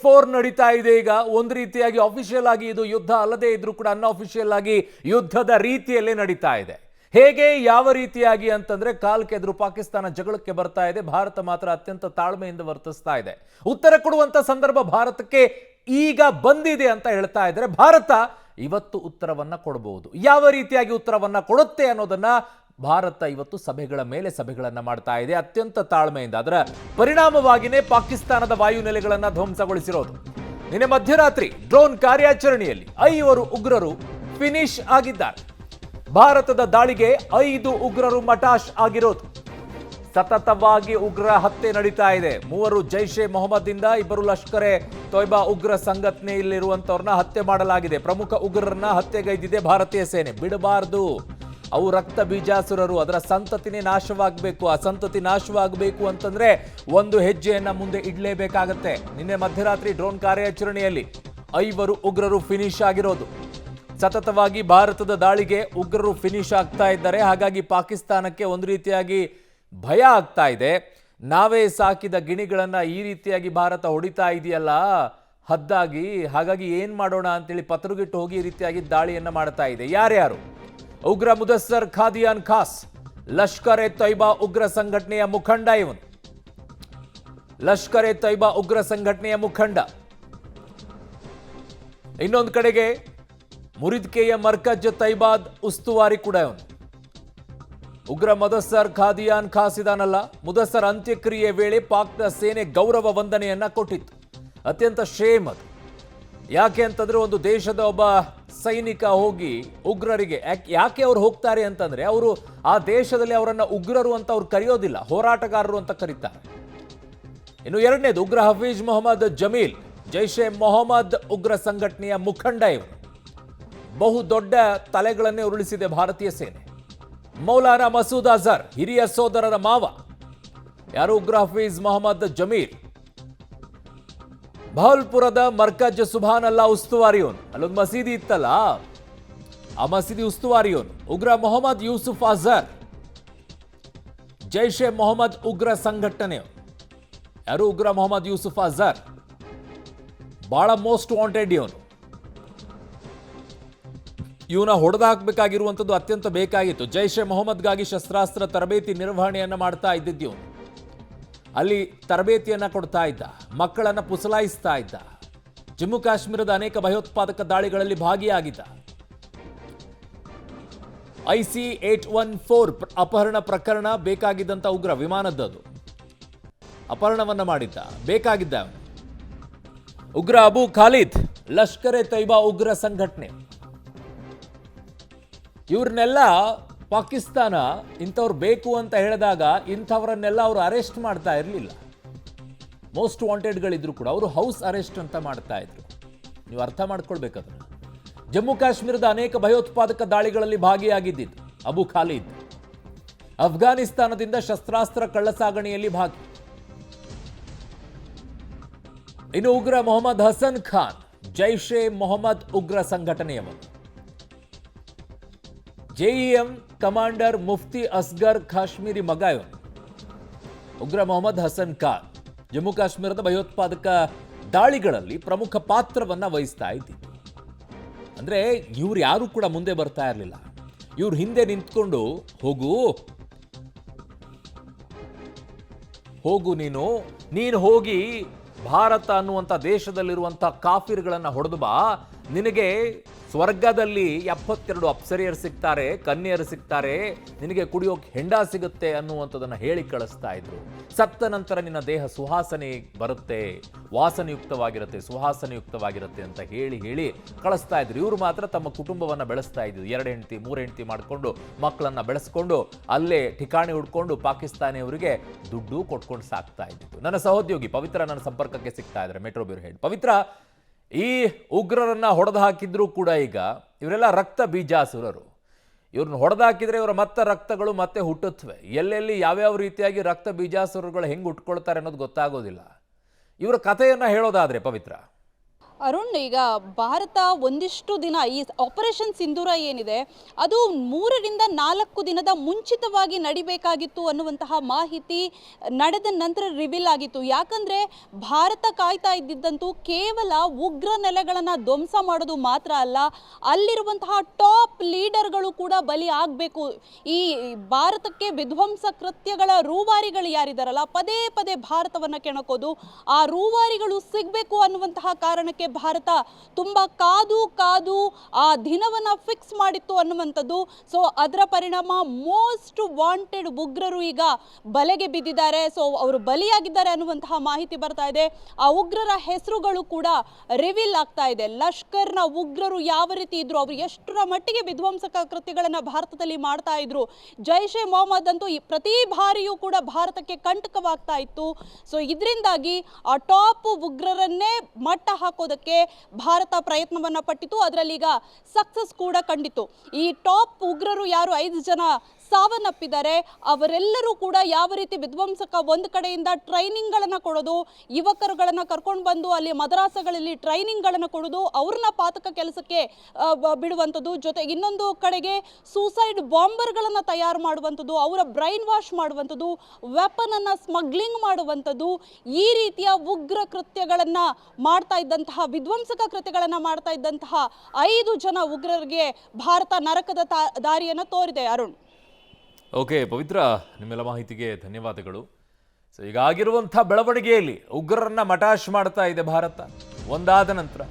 4 ನಡೀತಾ ಇದೆ ಈಗ. ಒಂದು ರೀತಿಯಾಗಿ ಅಫಿಷಿಯಲ್ ಆಗಿ ಇದು ಯುದ್ಧ ಅಲ್ಲದೆ ಇದ್ರೂ ಕೂಡ ಅನ್ಅಫಿಷಿಯಲ್ ಆಗಿ ಯುದ್ಧದ ರೀತಿಯಲ್ಲೇ ನಡೀತಾ ಇದೆ. ಹೇಗೆ ಯಾವ ರೀತಿಯಾಗಿ ಅಂತಂದ್ರೆ ಕಾಲ್ಕೆದ್ರು ಪಾಕಿಸ್ತಾನ ಜಗಳಕ್ಕೆ ಬರ್ತಾ ಇದೆ, ಭಾರತ ಮಾತ್ರ ಅತ್ಯಂತ ತಾಳ್ಮೆಯಿಂದ ವರ್ತಿಸ್ತಾ ಇದೆ. ಉತ್ತರ ಕೊಡುವಂತ ಸಂದರ್ಭ ಭಾರತಕ್ಕೆ ಈಗ ಬಂದಿದೆ ಅಂತ ಹೇಳ್ತಾ ಇದ್ದಾರೆ. ಭಾರತ ಇವತ್ತು ಉತ್ತರವನ್ನ ಕೊಡಬಹುದು. ಯಾವ ರೀತಿಯಾಗಿ ಉತ್ತರವನ್ನ ಕೊಡುತ್ತೆ ಅನ್ನೋದನ್ನ ಭಾರತ ಇವತ್ತು ಸಭೆಗಳ ಮೇಲೆ ಸಭೆಗಳನ್ನ ಮಾಡ್ತಾ ಇದೆ ಅತ್ಯಂತ ತಾಳ್ಮೆಯಿಂದ. ಅದರ ಪರಿಣಾಮವಾಗಿಯೇ ಪಾಕಿಸ್ತಾನದ ವಾಯುನೆಲೆಗಳನ್ನ ಧ್ವಂಸಗೊಳಿಸಿರೋದು. ನಿನ್ನೆ ಮಧ್ಯರಾತ್ರಿ ಡ್ರೋನ್ ಕಾರ್ಯಾಚರಣೆಯಲ್ಲಿ 5 ಉಗ್ರರು ಫಿನಿಶ್ ಆಗಿದ್ದಾರೆ. ಭಾರತದ ದಾಳಿಗೆ 5 ಉಗ್ರರು ಮಟಾಶ್ ಆಗಿರೋದು. ಸತತವಾಗಿ ಉಗ್ರ ಹತ್ಯೆ ನಡೀತಾ ಇದೆ. 3 ಜೈಷೆ ಮೊಹಮ್ಮದ್ ಇಂದ, 2 ಲಷ್ಕರೆ ತೊಯ್ಬಾ ಉಗ್ರ ಸಂಘಟನೆಯಲ್ಲಿರುವಂತವ್ರನ್ನ ಹತ್ಯೆ ಮಾಡಲಾಗಿದೆ. ಪ್ರಮುಖ ಉಗ್ರರನ್ನ ಹತ್ಯೆಗೈದಿದೆ ಭಾರತೀಯ ಸೇನೆ. ಬಿಡಬಾರದು, ಅವು ರಕ್ತ ಬೀಜಾಸುರರು, ಅದರ ಸಂತತಿನೇ ನಾಶವಾಗಬೇಕು. ಆ ಸಂತತಿ ನಾಶವಾಗಬೇಕು ಅಂತಂದ್ರೆ ಒಂದು ಹೆಜ್ಜೆಯನ್ನ ಮುಂದೆ ಇಡಲೇಬೇಕಾಗತ್ತೆ. ನಿನ್ನೆ ಮಧ್ಯರಾತ್ರಿ ಡ್ರೋನ್ ಕಾರ್ಯಾಚರಣೆಯಲ್ಲಿ 5 ಉಗ್ರರು ಫಿನಿಶ್ ಆಗಿರೋದು. ಸತತವಾಗಿ ಭಾರತದ ದಾಳಿಗೆ ಉಗ್ರರು ಫಿನಿಶ್ ಆಗ್ತಾ ಇದ್ದಾರೆ. ಹಾಗಾಗಿ ಪಾಕಿಸ್ತಾನಕ್ಕೆ ಒಂದು ರೀತಿಯಾಗಿ ಭಯ ಆಗ್ತಾ ಇದೆ. ನಾವೇ ಸಾಕಿದ ಗಿಣಿಗಳನ್ನ ಈ ರೀತಿಯಾಗಿ ಭಾರತ ಹೊಡಿತಾ ಇದೆಯಲ್ಲ ಹದ್ದಾಗಿ, ಹಾಗಾಗಿ ಏನ್ ಮಾಡೋಣ ಅಂತೇಳಿ ಪತ್ರಗಿಟ್ಟು ಹೋಗಿ ಈ ರೀತಿಯಾಗಿ ದಾಳಿಯನ್ನ ಮಾಡ್ತಾ ಇದೆ. ಯಾರ್ಯಾರು? ಉಗ್ರ ಮುದಸ್ಸರ್ ಖಾದಿಯಾನ್ ಖಾಸ್, ಲಷ್ಕರ್ ಎ ತೊಯ್ಬಾ ಉಗ್ರ ಸಂಘಟನೆಯ ಮುಖಂಡ ಇವನು. ಲಷ್ಕರ್ ಎ ತೊಯ್ಬಾ ಉಗ್ರ ಸಂಘಟನೆಯ ಮುಖಂಡ. ಇನ್ನೊಂದು ಕಡೆಗೆ ಮುರಿದ್ಕೆಯ ಮರ್ಕಜ್ ತೈಬಾದ್ ಉಸ್ತುವಾರಿ ಕೂಡ ಇವನು. ಉಗ್ರ ಮುದಸ್ಸರ್ ಖಾದಿಯಾನ್ ಖಾಸ್ ಇದಾನಲ್ಲ, ಮುದಸ್ಸರ್ ಅಂತ್ಯಕ್ರಿಯೆ ವೇಳೆ ಪಾಕ್ನ ಸೇನೆ ಗೌರವ ವಂದನೆಯನ್ನ ಕೊಟ್ಟಿತ್ತು. ಅತ್ಯಂತ ಶೇಮ್ ಅದು. ಯಾಕೆ ಅಂತಂದ್ರೆ ಒಂದು ದೇಶದ ಒಬ್ಬ ಸೈನಿಕ ಹೋಗಿ ಉಗ್ರರಿಗೆ ಯಾಕೆ ಅವ್ರು ಹೋಗ್ತಾರೆ ಅಂತಂದ್ರೆ ಅವರು ಆ ದೇಶದಲ್ಲಿ ಅವರನ್ನ ಉಗ್ರರು ಅಂತ ಅವ್ರು ಕರೆಯೋದಿಲ್ಲ, ಹೋರಾಟಗಾರರು ಅಂತ ಕರೀತಾರೆ. ಇನ್ನು ಎರಡನೇದು ಉಗ್ರ ಹಫೀಜ್ ಮೊಹಮ್ಮದ್ ಜಮೀಲ್, ಜೈಷೆ ಮೊಹಮ್ಮದ್ ಉಗ್ರ ಸಂಘಟನೆಯ ಮುಖಂಡ ಇವರು. ಬಹು ದೊಡ್ಡ ತಲೆಗಳನ್ನೇ ಉರುಳಿಸಿದೆ ಭಾರತೀಯ ಸೇನೆ. ಮೌಲಾನಾ ಮಸೂದ್ ಅಜರ್ ಹಿರಿಯ ಸೋದರರ ಮಾವ. ಯಾರು? ಉಗ್ರ ಹಫೀಜ್ ಮೊಹಮ್ಮದ್ ಜಮೀಲ್. ಬಹಲ್ಪುರದ ಮರ್ಕಜ್ ಸುಭಾನ್ ಅಲ್ಲಾ ಉಸ್ತುವಾರಿಯೋನು, ಅಲ್ಲೊಂದು ಮಸೀದಿ ಇತ್ತಲ್ಲ, ಆ ಮಸೀದಿ ಉಸ್ತುವಾರಿಯೋನು. ಉಗ್ರ ಮೊಹಮ್ಮದ್ ಯೂಸುಫ್ ಅಜರ್, ಜೈಷೆ ಮೊಹಮ್ಮದ್ ಉಗ್ರ ಸಂಘಟನೆ. ಯಾರು? ಉಗ್ರ ಮೊಹಮ್ಮದ್ ಯೂಸುಫ್ ಅಜರ್ ಬಹಳ ಮೋಸ್ಟ್ ವಾಂಟೆಡ್ ಇವನು. ಇವನ ಹೊಡೆದು ಹಾಕಬೇಕಾಗಿರುವಂಥದ್ದು ಅತ್ಯಂತ ಬೇಕಾಗಿತ್ತು. ಜೈಷೆ ಮೊಹಮ್ಮದ್ಗಾಗಿ ಶಸ್ತ್ರಾಸ್ತ್ರ ತರಬೇತಿ ನಿರ್ವಹಣೆಯನ್ನ ಮಾಡ್ತಾ ಇದ್ದಿದ್ದು ಇವನು. ಅಲ್ಲಿ ತರಬೇತಿಯನ್ನ ಕೊಡ್ತಾ ಇದ್ದ, ಮಕ್ಕಳನ್ನ ಪುಸಲಾಯಿಸ್ತಾ ಇದ್ದ. ಜಮ್ಮು ಕಾಶ್ಮೀರದ ಅನೇಕ ಭಯೋತ್ಪಾದಕ ದಾಳಿಗಳಲ್ಲಿ ಭಾಗಿಯಾಗಿದ್ದ. IC 814 ಅಪಹರಣ ಪ್ರಕರಣ ಬೇಕಾಗಿದ್ದಂತ ಉಗ್ರ, ವಿಮಾನದ್ದು ಅಪಹರಣವನ್ನ ಮಾಡಿದ್ದ, ಬೇಕಾಗಿದ್ದ. ಉಗ್ರ ಅಬು ಖಾಲಿದ್, ಲಷ್ಕರ್ ಎ ತೊಯ್ಬಾ ಉಗ್ರ ಸಂಘಟನೆ. ಇವ್ರನ್ನೆಲ್ಲ ಪಾಕಿಸ್ತಾನ ಇಂಥವ್ರು ಬೇಕು ಅಂತ ಹೇಳಿದಾಗ ಇಂಥವರನ್ನೆಲ್ಲ ಅವರು ಅರೆಸ್ಟ್ ಮಾಡ್ತಾ ಇರಲಿಲ್ಲ. ಮೋಸ್ಟ್ ವಾಂಟೆಡ್ಗಳಿದ್ರು ಕೂಡ ಅವರು ಹೌಸ್ ಅರೆಸ್ಟ್ ಅಂತ ಮಾಡ್ತಾ ಇದ್ರು. ನೀವು ಅರ್ಥ ಮಾಡ್ಕೊಳ್ಬೇಕದನ್ನ. ಜಮ್ಮು ಕಾಶ್ಮೀರದ ಅನೇಕ ಭಯೋತ್ಪಾದಕ ದಾಳಿಗಳಲ್ಲಿ ಭಾಗಿಯಾಗಿದ್ದಿದ್ದು ಅಬು ಖಾಲಿದ್. ಅಫ್ಘಾನಿಸ್ತಾನದಿಂದ ಶಸ್ತ್ರಾಸ್ತ್ರ ಕಳ್ಳಸಾಗಣೆಯಲ್ಲಿ ಭಾಗಿ. ಇನ್ನು ಉಗ್ರ ಮೊಹಮ್ಮದ್ ಹಸನ್ ಖಾನ್, ಜೈಷೆ ಮೊಹಮ್ಮದ್ ಉಗ್ರ ಸಂಘಟನೆಯವರು. JEM ಕಮಾಂಡರ್ ಮುಫ್ತಿ ಅಸ್ಗರ್ ಕಾಶ್ಮೀರಿ ಮಗ ಇವನು. ಉಗ್ರ ಮೊಹಮ್ಮದ್ ಹಸನ್ ಖಾನ್ ಜಮ್ಮು ಕಾಶ್ಮೀರದ ಭಯೋತ್ಪಾದಕ ದಾಳಿಗಳಲ್ಲಿ ಪ್ರಮುಖ ಪಾತ್ರವನ್ನ ವಹಿಸ್ತಾ ಇದ್ದಿದ್ದು. ಅಂದ್ರೆ ಇವ್ರು ಯಾರು ಕೂಡ ಮುಂದೆ ಬರ್ತಾ ಇರಲಿಲ್ಲ. ಇವ್ರು ಹಿಂದೆ ನಿಂತ್ಕೊಂಡು ಹೋಗು ನೀನು ಹೋಗಿ ಭಾರತ ಅನ್ನುವಂಥ ದೇಶದಲ್ಲಿರುವಂಥ ಕಾಫಿರ್ಗಳನ್ನ ಹೊಡೆದು ಬಾ, ನಿನಗೆ ಸ್ವರ್ಗದಲ್ಲಿ 72 ಅಪ್ಸರಿಯರು ಸಿಗ್ತಾರೆ, ಕನ್ಯರು ಸಿಗ್ತಾರೆ, ನಿನಗೆ ಕುಡಿಯೋಕೆ ಹೆಂಡ ಸಿಗುತ್ತೆ ಅನ್ನುವಂಥದ್ದನ್ನು ಹೇಳಿ ಕಳಿಸ್ತಾ ಇದ್ರು. ಸತ್ತ ನಂತರ ನಿನ್ನ ದೇಹ ಸುವಾಸನೆ ಬರುತ್ತೆ, ವಾಸನೆಯುಕ್ತವಾಗಿರುತ್ತೆ, ಸುವಾಸನೆಯುಕ್ತವಾಗಿರುತ್ತೆ ಅಂತ ಹೇಳಿ ಕಳಿಸ್ತಾ ಇದ್ರು. ಇವರು ಮಾತ್ರ ತಮ್ಮ ಕುಟುಂಬವನ್ನು ಬೆಳೆಸ್ತಾ ಇದ್ರು. 2 ಹೆಂಡತಿ 3 ಹೆಂಡತಿ ಮಾಡಿಕೊಂಡು ಮಕ್ಕಳನ್ನ ಬೆಳೆಸ್ಕೊಂಡು ಅಲ್ಲೇ ಠಿಕಾಣಿ ಹುಡ್ಕೊಂಡು ಪಾಕಿಸ್ತಾನಿಯವರಿಗೆ ದುಡ್ಡು ಕೊಟ್ಕೊಂಡು ಸಾಕ್ತಾ ಇದ್ದಿತ್ತು. ನನ್ನ ಸಹೋದ್ಯೋಗಿ ಪವಿತ್ರ ನನ್ನ ಸಂಪರ್ಕಕ್ಕೆ ಸಿಗ್ತಾ ಇದ್ದಾರೆ, ಮೆಟ್ರೋ ಬ್ಯೂರೋ ಹೆಡ್. ಪವಿತ್ರ, ಈ ಉಗ್ರರನ್ನ ಹೊಡೆದು ಹಾಕಿದ್ರು ಕೂಡ ಈಗ ಇವರೆಲ್ಲ ರಕ್ತ ಬೀಜಾಸುರರು. ಇವ್ರನ್ನ ಹೊಡೆದು ಹಾಕಿದ್ರೆ ಇವರ ಮತ್ತೆ ರಕ್ತಗಳು ಮತ್ತೆ ಹುಟ್ಟುತ್ತವೆ. ಎಲ್ಲೆಲ್ಲಿ ಯಾವ್ಯಾವ ರೀತಿಯಾಗಿ ರಕ್ತ ಬೀಜಾಸುರಗಳು ಹೆಂಗೆ ಹುಟ್ಕೊಳ್ತಾರೆ ಅನ್ನೋದು ಗೊತ್ತಾಗೋದಿಲ್ಲ. ಇವರ ಕಥೆಯನ್ನ ಹೇಳೋದಾದ್ರೆ ಪವಿತ್ರ, ಅರುಣ್, ಈಗ ಭಾರತ ಒಂದಿಷ್ಟು ದಿನ ಈ ಆಪರೇಷನ್ ಸಿಂಧೂರ ಏನಿದೆ ಅದು 3 ರಿಂದ 4 ದಿನದ ಮುಂಚಿತವಾಗಿ ನಡಿಬೇಕಾಗಿತ್ತು ಅನ್ನುವಂತಹ ಮಾಹಿತಿ ನಡೆದ ನಂತರ ರಿವೀಲ್ ಆಗಿತ್ತು. ಯಾಕಂದ್ರೆ ಭಾರತ ಕಾಯ್ತಾ ಇದ್ದಿದ್ದಂತೂ ಕೇವಲ ಉಗ್ರ ನೆಲೆಗಳನ್ನ ಧ್ವಂಸ ಮಾಡೋದು ಮಾತ್ರ ಅಲ್ಲ, ಅಲ್ಲಿರುವಂತಹ ಟಾಪ್ ಲೀಡರ್ಗಳು ಕೂಡ ಬಲಿ ಆಗಬೇಕು. ಈ ಭಾರತಕ್ಕೆ ವಿಧ್ವಂಸ ಕೃತ್ಯಗಳ ರೂವಾರಿಗಳು ಯಾರಿದಾರಲ್ಲ, ಪದೇ ಪದೇ ಭಾರತವನ್ನ ಕೆಣಕೋದು, ಆ ರೂವಾರಿಗಳು ಸಿಗಬೇಕು ಅನ್ನುವಂತಹ ಕಾರಣಕ್ಕೆ ಭಾರತ ತುಂಬಾ ಕಾದು ಕಾದು ಆ ದಿನವನ್ನ ಫಿಕ್ಸ್ ಮಾಡಿತ್ತು ಅನ್ನುವಂಥದ್ದು. ಸೊ ಅದರ ಪರಿಣಾಮ ಮೋಸ್ಟ್ ವಾಂಟೆಡ್ ಉಗ್ರರು ಈಗ ಬಲೆಗೆ ಬಿದ್ದಿದ್ದಾರೆ. ಸೊ ಅವರು ಬಲಿಯಾಗಿದ್ದಾರೆ ಅನ್ನುವಂತಹ ಮಾಹಿತಿ ಬರ್ತಾ ಇದೆ. ಆ ಉಗ್ರರ ಹೆಸರುಗಳು ಕೂಡ ರಿವೀಲ್ ಆಗ್ತಾ ಇದೆ. ಲಷ್ಕರ್ನ ಉಗ್ರರು ಯಾವ ರೀತಿ ಇದ್ರು, ಅವರು ಎಷ್ಟರ ಮಟ್ಟಿಗೆ ವಿಧ್ವಂಸಕ ಕೃತ್ಯಗಳನ್ನ ಭಾರತದಲ್ಲಿ ಮಾಡ್ತಾ ಇದ್ರು. ಜೈಷ್ ಎ ಮೊಹಮ್ಮದ್ ಅಂತೂ ಪ್ರತಿ ಬಾರಿಯೂ ಕೂಡ ಭಾರತಕ್ಕೆ ಕಂಟಕವಾಗ್ತಾ ಇತ್ತು. ಸೊ ಇದರಿಂದಾಗಿ ಆ ಟಾಪ್ ಉಗ್ರರನ್ನೇ ಮಟ್ಟ ಹಾಕೋದಕ್ಕೆ ಭಾರತ ಪ್ರಯತ್ನವನ್ನ ಪಟ್ಟಿತು. ಅದರಲ್ಲಿ ಈಗ ಸಕ್ಸಸ್ ಕೂಡ ಕಂಡಿತು. ಈ ಟಾಪ್ ಉಗ್ರರು ಯಾರು 5 ಜನ ಸಾವನ್ನಪ್ಪಿದ್ದಾರೆ, ಅವರೆಲ್ಲರೂ ಕೂಡ ಯಾವ ರೀತಿ ವಿಧ್ವಂಸಕ ಒಂದು ಕಡೆಯಿಂದ ಟ್ರೈನಿಂಗ್ ಗಳನ್ನ ಕೊಡೋದು, ಯುವಕರುಗಳನ್ನ ಕರ್ಕೊಂಡು ಬಂದು ಅಲ್ಲಿ ಮದ್ರಾಸಗಳಲ್ಲಿ ಟ್ರೈನಿಂಗ್ ಗಳನ್ನ ಕೊಡೋದು, ಅವ್ರನ್ನ ಪಾತಕ ಕೆಲಸಕ್ಕೆ ಬಿಡುವಂಥದ್ದು, ಜೊತೆಗೆ ಇನ್ನೊಂದು ಕಡೆಗೆ ಸೂಸೈಡ್ ಬಾಂಬರ್ ಗಳನ್ನ ತಯಾರು ಮಾಡುವಂಥದ್ದು, ಅವರ ಬ್ರೈನ್ ವಾಶ್ ಮಾಡುವಂಥದ್ದು, ವೆಪನ್ ಅನ್ನ ಸ್ಮಗ್ಲಿಂಗ್ ಮಾಡುವಂಥದ್ದು, ಈ ರೀತಿಯ ಉಗ್ರ ಕೃತ್ಯಗಳನ್ನ ಮಾಡ್ತಾ ಇದ್ದಂತಹ, ವಿಧ್ವಂಸಕ ಕೃತ್ಯಗಳನ್ನ ಮಾಡ್ತಾ ಇದ್ದಂತಹ 5 ಜನ ಉಗ್ರರಿಗೆ ಭಾರತ ನರಕದ ದಾರಿಯನ್ನು ತೋರಿದೆ. ಅರುಣ್, ಓಕೆ ಪವಿತ್ರ, ನಿಮ್ಮೆಲ್ಲ ಮಾಹಿತಿಗೆ ಧನ್ಯವಾದಗಳು. ಸೊ ಈಗ ಆಗಿರುವಂಥ ಬೆಳವಣಿಗೆಯಲ್ಲಿ ಉಗ್ರರನ್ನ ಮಟಾಶ್ ಮಾಡ್ತಾ ಇದೆ ಭಾರತ ಒಂದಾದ ನಂತರ.